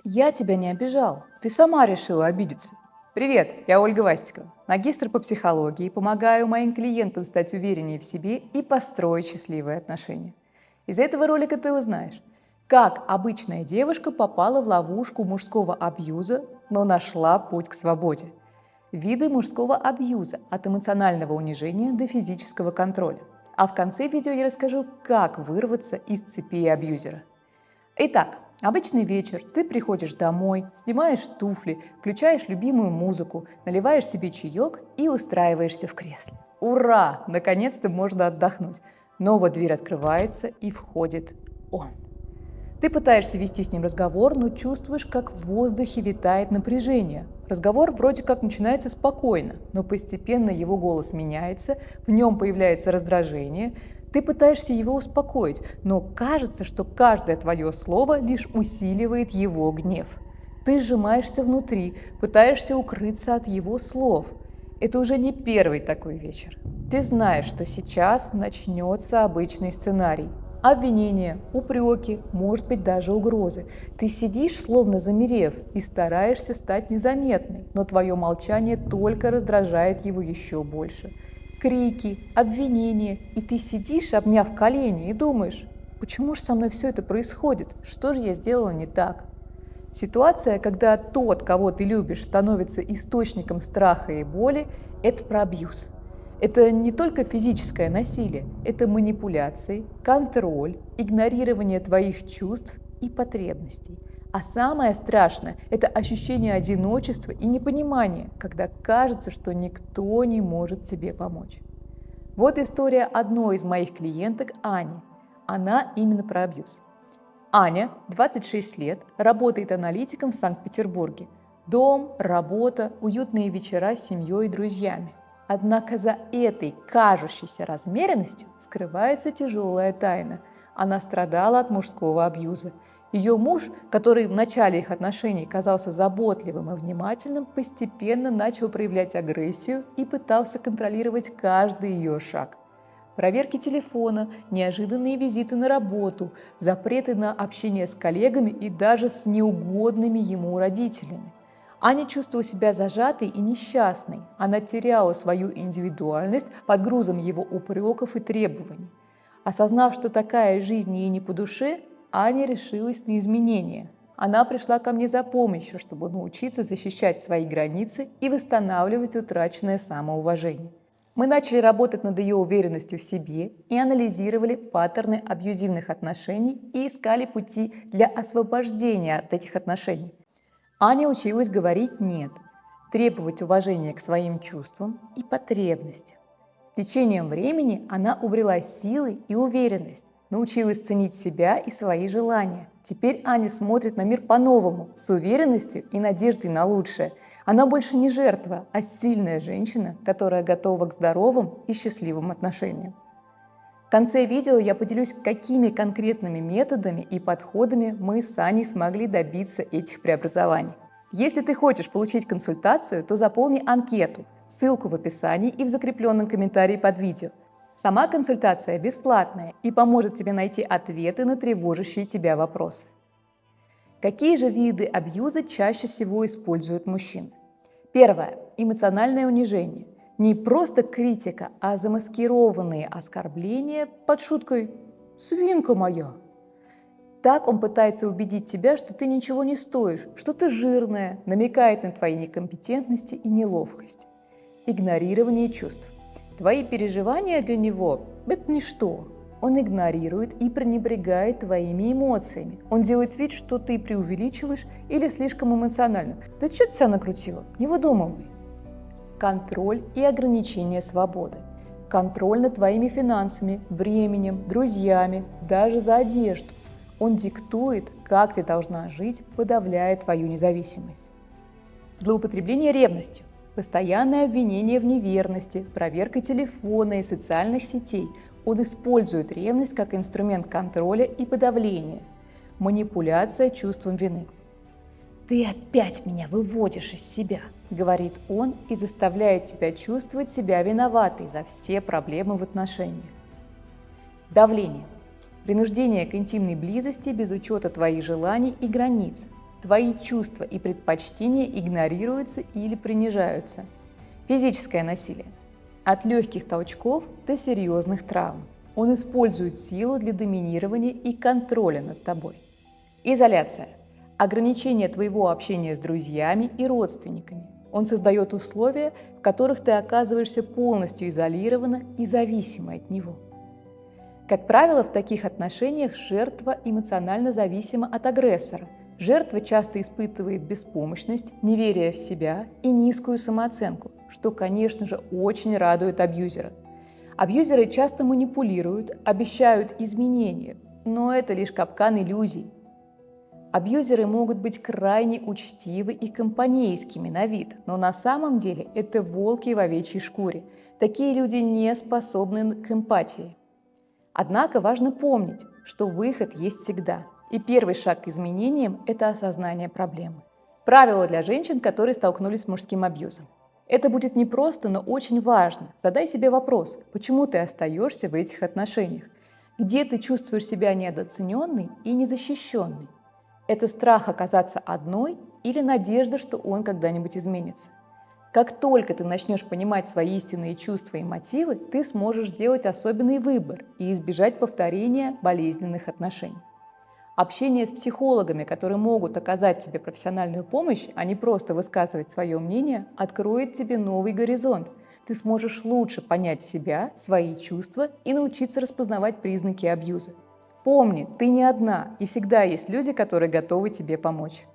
Я тебя не обижал. Ты сама решила обидеться. Привет, я Ольга Вастикова, магистр по психологии, помогаю моим клиентам стать увереннее в себе и построить счастливые отношения. Из этого ролика ты узнаешь, как обычная девушка попала в ловушку мужского абьюза, но нашла путь к свободе. Виды мужского абьюза от эмоционального унижения до физического контроля. А в конце видео я расскажу, как вырваться из цепи абьюзера. Итак, обычный вечер, ты приходишь домой, снимаешь туфли, включаешь любимую музыку, наливаешь себе чаек и устраиваешься в кресле. Ура! Наконец-то можно отдохнуть. Но вот дверь открывается и входит он. Ты пытаешься вести с ним разговор, но чувствуешь, как в воздухе витает напряжение. Разговор вроде как начинается спокойно, но постепенно его голос меняется, в нем появляется раздражение. Ты пытаешься его успокоить, но кажется, что каждое твое слово лишь усиливает его гнев. Ты сжимаешься внутри, пытаешься укрыться от его слов. Это уже не первый такой вечер. Ты знаешь, что сейчас начнется обычный сценарий. Обвинения, упреки, может быть даже угрозы. Ты сидишь, словно замерев, и стараешься стать незаметной, но твое молчание только раздражает его еще больше. Крики, обвинения, и ты сидишь, обняв колени, и думаешь, почему же со мной все это происходит, что же я сделала не так? Ситуация, когда тот, кого ты любишь, становится источником страха и боли, это про абьюз. Это не только физическое насилие, это манипуляции, контроль, игнорирование твоих чувств и потребностей. А самое страшное – это ощущение одиночества и непонимания, когда кажется, что никто не может тебе помочь. Вот история одной из моих клиенток, Ани. Она именно про абьюз. Аня, 26 лет, работает аналитиком в Санкт-Петербурге. Дом, работа, уютные вечера с семьей и друзьями. Однако за этой кажущейся размеренностью скрывается тяжелая тайна. Она страдала от мужского абьюза. Ее муж, который в начале их отношений казался заботливым и внимательным, постепенно начал проявлять агрессию и пытался контролировать каждый ее шаг. Проверки телефона, неожиданные визиты на работу, запреты на общение с коллегами и даже с неугодными ему родителями. Аня чувствовала себя зажатой и несчастной. Она теряла свою индивидуальность под грузом его упреков и требований. Осознав, что такая жизнь ей не по душе, Аня решилась на изменения. Она пришла ко мне за помощью, чтобы научиться защищать свои границы и восстанавливать утраченное самоуважение. Мы начали работать над ее уверенностью в себе и анализировали паттерны абьюзивных отношений и искали пути для освобождения от этих отношений. Аня училась говорить «нет», требовать уважения к своим чувствам и потребностям. С течением времени она обрела силы и уверенность, научилась ценить себя и свои желания. Теперь Аня смотрит на мир по-новому, с уверенностью и надеждой на лучшее. Она больше не жертва, а сильная женщина, которая готова к здоровым и счастливым отношениям. В конце видео я поделюсь, какими конкретными методами и подходами мы с Аней смогли добиться этих преобразований. Если ты хочешь получить консультацию, то заполни анкету, ссылку в описании и в закрепленном комментарии под видео. Сама консультация бесплатная и поможет тебе найти ответы на тревожащие тебя вопросы. Какие же виды абьюза чаще всего используют мужчины? Первое. Эмоциональное унижение. Не просто критика, а замаскированные оскорбления под шуткой «свинка моя». Так он пытается убедить тебя, что ты ничего не стоишь, что ты жирная, намекает на твои некомпетентности и неловкость. Игнорирование чувств. Твои переживания для него – это ничто. Он игнорирует и пренебрегает твоими эмоциями. Он делает вид, что ты преувеличиваешь или слишком эмоционально. Да что ты себя накрутила? Не выдумывай. Контроль и ограничение свободы. Контроль над твоими финансами, временем, друзьями, даже за одежду. Он диктует, как ты должна жить, подавляя твою независимость. Злоупотребление ревностью. Постоянное обвинение в неверности, проверка телефона и социальных сетей. Он использует ревность как инструмент контроля и подавления. Манипуляция чувством вины. «Ты опять меня выводишь из себя», — говорит он и заставляет тебя чувствовать себя виноватой за все проблемы в отношениях. Давление. Принуждение к интимной близости без учета твоих желаний и границ. Твои чувства и предпочтения игнорируются или принижаются. Физическое насилие. От легких толчков до серьезных травм. Он использует силу для доминирования и контроля над тобой. Изоляция. Ограничение твоего общения с друзьями и родственниками. Он создает условия, в которых ты оказываешься полностью изолирована и зависима от него. Как правило, в таких отношениях жертва эмоционально зависима от агрессора. Жертва часто испытывает беспомощность, неверие в себя и низкую самооценку, что, конечно же, очень радует абьюзера. Абьюзеры часто манипулируют, обещают изменения, но это лишь капкан иллюзий. Абьюзеры могут быть крайне учтивы и компанейскими на вид, но на самом деле это волки в овечьей шкуре. Такие люди не способны к эмпатии. Однако важно помнить, что выход есть всегда. И первый шаг к изменениям – это осознание проблемы. Правило для женщин, которые столкнулись с мужским абьюзом. Это будет непросто, но очень важно. Задай себе вопрос, почему ты остаешься в этих отношениях? Где ты чувствуешь себя недооцененной и незащищенной? Это страх оказаться одной или надежда, что он когда-нибудь изменится? Как только ты начнешь понимать свои истинные чувства и мотивы, ты сможешь сделать особенный выбор и избежать повторения болезненных отношений. Общение с психологами, которые могут оказать тебе профессиональную помощь, а не просто высказывать свое мнение, откроет тебе новый горизонт. Ты сможешь лучше понять себя, свои чувства и научиться распознавать признаки абьюза. Помни, ты не одна, и всегда есть люди, которые готовы тебе помочь.